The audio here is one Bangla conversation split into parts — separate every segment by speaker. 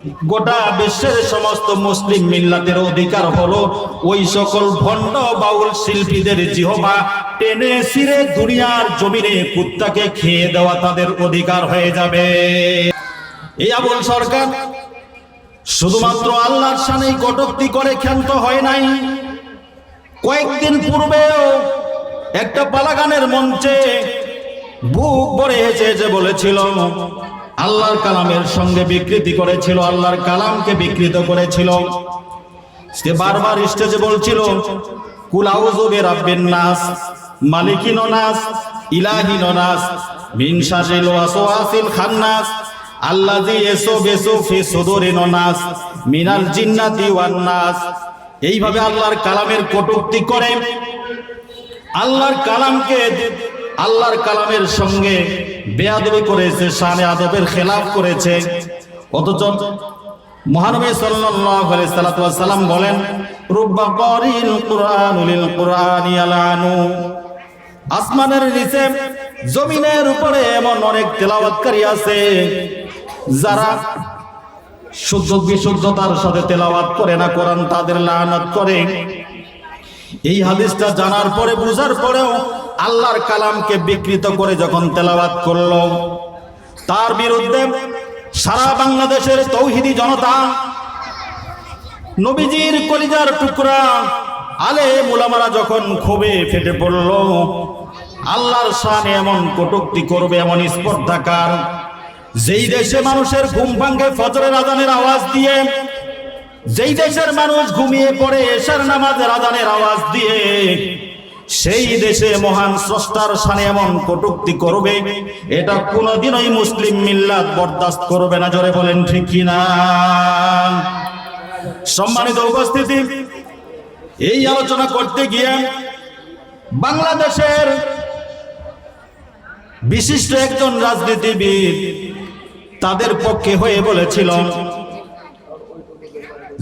Speaker 1: গোটা বিশ্বের সমস্ত মুসলিম মিল্লাতের অধিকার হলো ওই সকল ভণ্ড বাউল শিল্পীদের জিহবা টেনে ছিঁড়ে দুনিয়ার জমিনে কুত্তাকে খেয়ে দেওয়া তাদের অধিকার হয়ে যাবে। এই আবুল সরকার শুধুমাত্র আল্লাহর শানেই কটূক্তি করে ক্ষান্ত হয় নাই, কয়েকদিন পূর্বেও একটা পালাগানের মঞ্চে বুক ভরে হেসে হেসে বলেছিল, আল্লাহর কালামের সঙ্গে বিকৃতি করেছিল, আল্লাহর কালামকে বিকৃত করেছিল। সে বারবার স্টেজে বলছিল, কুল আউযু বিরাব্বিন নাস মালিকিন নাস ইলাহিন নাস মিন শাররিল ওয়াসওয়াসিল খান্নাস আল্লাযী ইয়াসুবিসু ফি সুদুরিন নাস মিনাল জিন্নাতি ওয়ান নাস। এইভাবে আল্লাহর কালামের কটূক্তি করে, আল্লাহর কালামের সঙ্গে বেয়াদবি করেছে, শানে আদবের খেলাফ করেছে। অথচ মহানবী সাল্লাল্লাহু আলাইহি সাল্লাম বলেন, রুব্বা কারিল কুরআনু লিল কুরআনি ইয়ালানু। আসমানের নিচে জমিনের উপরে এমন অনেক তেলাওয়াতকারী আছে যারা শুদ্ধ বিশুদ্ধতার সাথে তেলাওয়াত করে না, কোরআন তাদের লানত করে। এই হাদিসটা জানার পরে বুঝার পরেও আল্লাহর কালামকে বিকৃত করে যখন তেলাওয়াত করলো, তার বিরুদ্ধে সারা বাংলাদেশের তৌহিদি জনতা, নবীজির কলিজার টুকরা আলেম উলামারা যখন ক্ষোভে ফেটে পড়ল, আল্লাহর শানে এমন কটূক্তি করবে এমন স্পর্ধাকার, যেই দেশে মানুষের ঘুম ভাঙে ফজরের আযানের আওয়াজ দিয়ে, যেই দেশের মানুষ ঘুমিয়ে পড়ে এশার নামাজের আযানের আওয়াজ দিয়ে, সেই দেশে মহান স্রষ্টার শানে এমন কটূক্তি করবে, এটা কোনোদিনই মুসলিম মিল্লাত বরদাস্ত করবে না। জোরে বলেন ঠিক কিনা? সম্মানিত উপস্থিতি, এই আলোচনা করতে গিয়ে বাংলাদেশের বিশিষ্ট একজন রাজনীতিবিদ তাদের পক্ষে হয়ে বলেছিল,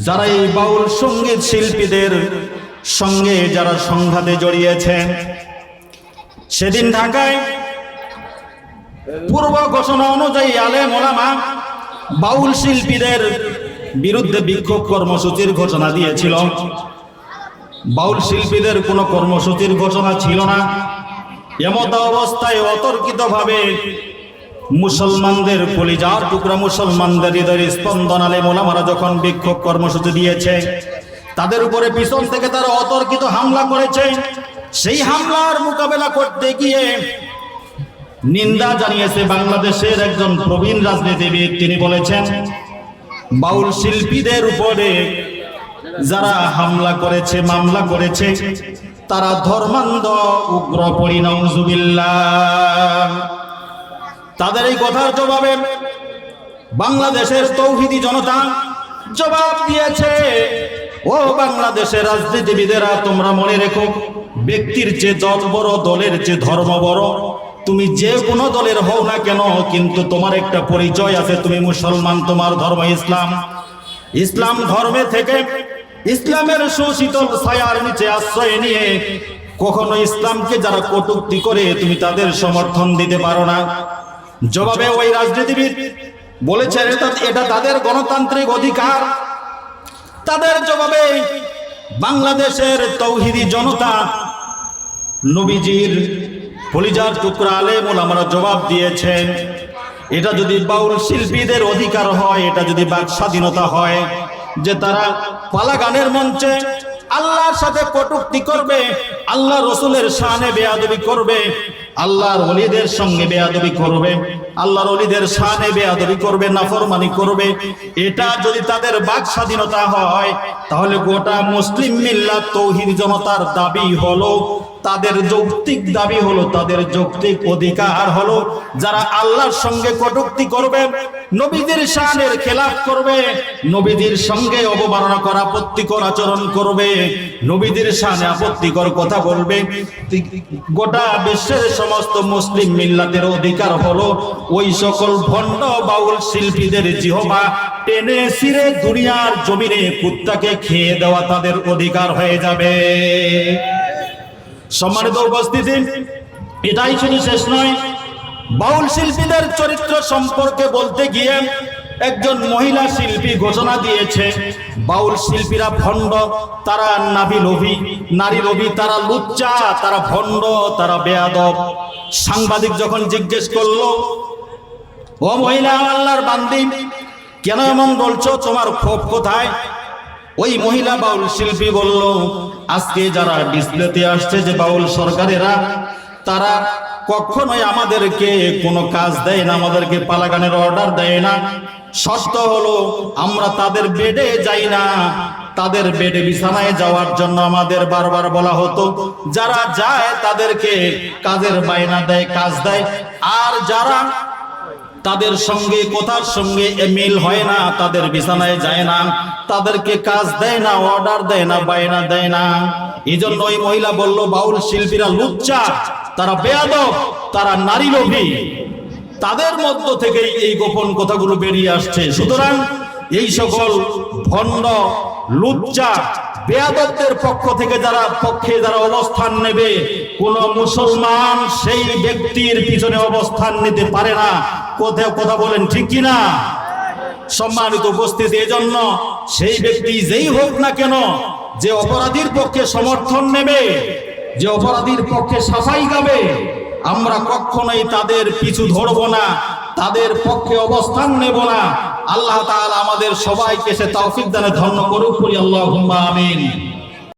Speaker 1: যারা এই বাউল সঙ্গীত শিল্পীদের সঙ্গে যারা সংঘাতে জড়িয়েছে, সেদিন ঢাকায় পূর্ব ঘোষণা অনুযায়ী আলেম ওলামা বাউল শিল্পীদের বিরুদ্ধে বিক্ষোভ কর্মসূচির ঘোষণা দিয়েছিল। বাউল শিল্পীদের কোনো কর্মসূচির ঘোষণা ছিল না। এমত অবস্থায় অতর্কিতভাবে মুসলমানদের কলিজার টুকরা, মুসলমানদের হৃদয়ের স্পন্দন আলেম ওলামারা যখন বিক্ষোভ কর্মসূচি দিয়েছে, তাদের উপরে পিছন থেকে তারা অতর্কিত হামলা করেছে। সেই হামলার মোকাবেলা করতে গিয়ে নিন্দা জানিয়েছে বাংলাদেশের একজন প্রবীণ রাজনীতিবিদ। তিনি বলেছেন, বাউল শিল্পীদের উপরে যারা হামলা করেছে, মামলা করেছে, তারা ধর্মান্ধ উগ্র নাউজুবিল্লাহ। তাদের এই কথার জবাবে বাংলাদেশের তৌহিদি জনতা জবাব দিয়েছে, ও বাংলাদেশের রাজনীতিবিদেরা, তোমরা মনে রেখো, ব্যক্তির চেয়ে দল বড়, দলের চেয়ে ধর্ম বড়। তুমি যে কোনো দলের হও না কেন, কিন্তু তোমার একটা পরিচয় আছে, তুমি মুসলমান, তোমার ধর্ম ইসলাম। ইসলাম ধর্মে থেকে ইসলামের সুশীতল ছায়ার নিচে আশ্রয় নিয়ে কখনো ইসলামকে যারা কটূক্তি করে তুমি তাদের সমর্থন দিতে পারো না। জবাবে ওই রাজনীতিবিদ বলেছেন, এটা তাদের গণতান্ত্রিক অধিকার। তাদের জবাবে বাংলাদেশের তৌহিদি জনতা, নবীজির কলিজার টুকরা আলেম ওলামারা জবাব দিয়েছেন, এটা যদি বাউল শিল্পীদের অধিকার হয়, এটা যদি বাক স্বাধীনতা হয়, যে তারা পালা গানের মঞ্চে আল্লাহর সাথে কটূক্তি করবে, আল্লাহ রসুলের শানে বেয়াদবি করবে, আল্লাহর ওলিদের সঙ্গে বেয়াদবি করবে, আল্লাহর ওলিদের শানে বেয়াদবি করবে, নাফরমানি করবে, এটা যদি তাদের বাক স্বাধীনতা হয়, তাহলে গোটা মুসলিম মিল্লাত তৌহিদ জনতার দাবি হলো, তাদের যৌক্তিক দাবি হলো, তাদের যৌক্তিক অধিকার হলো, যারা আল্লাহর সঙ্গে কটূক্তি করবে, নবীদের শানের খেলাফ করবে, নবীদের সঙ্গে অবমাননা করা, আপত্তিকর আচরণ করবে, নবীদের শানে আপত্তিকর কথা বলবে, গোটা বিশ্বের সমস্ত মুসলিম মিল্লাতের অধিকার হলো ওই সকল ভণ্ড বাউল শিল্পীদের জিহবা টেনে ছিঁড়ে দুনিয়ার জমিনে কুত্তাকে খেয়ে দেওয়া তাদের অধিকার হয়ে যাবে। সম্মানিত উপস্থিতি, এটাই শুধু শেষ নয়, বাউল শিল্পীদের চরিত্র সম্পর্কে বলতে গিয়ে একজন মহিলা শিল্পী ঘোষণা দিয়েছে বাউল শিল্পীরা ভণ্ড, তারা নারী লোভী, তারা লুচ্চা, তারা ভণ্ড, তারা বেয়াদব। সাংবাদিক যখন জিজ্ঞেস করলো, ও মহিলা আল্লাহর বান্দি, কেন এমন বলছো, তোমার ক্ষোভ কোথায়? ওই মহিলা বাউল শিল্পী বলল, আজকে যারা ডিসপ্লেতে আসছে যে বাউল সরকারেরা, তারা কখনোই আমাদেরকে কোনো কাজ দেয় না, আমাদেরকে পালা গানের অর্ডার দেয় না। শর্ত হলো আমরা তাদের বেডে যাই না, তাদের বেডে বিছানায় যাওয়ার জন্য আমাদের বারবার বলা হতো। যারা যায় তাদেরকে কাজের বায়না দেয়, কাজ দেয়, আর যারা তাদের সঙ্গে কথার সঙ্গে মিল হয় না, তাদের বিছানায় যায় না, তাদেরকে কাজ দেয় না, অর্ডার দেয় না, বায়না দেয় না। এই জন্য ওই মহিলা বলল, বাউল শিল্পীরা লুচ্চা, তারা বেয়াদব, তারা নারী লোভী। তাদের মধ্য থেকে এই গোপন কথাগুলো বেরিয়ে আসছে। সুতরাং এই সকল ভণ্ড, লুচ্চা, বেয়াদবদের পক্ষে যারা অবস্থান নেবে, কোন মুসলমান সেই ব্যক্তির পিছনে অবস্থান নিতে পারে না। কথা বলেন ঠিক কিনা? সম্মানিত উপস্থিতি, এজন্য সেই ব্যক্তি যেই হোক না কেন, যে অপরাধীর পক্ষে সমর্থন নেবে, যে অপরাধীর পক্ষে সাফাই গাবে, আমরা কখনোই তাদের পিছু ধরবো না, তাদের পক্ষে অবস্থান নেব না। আল্লাহ তাআলা আমাদের সবাইকে সে তৌফিক দানে ধন্য করুক, আল্লাহুম্মা আমিন।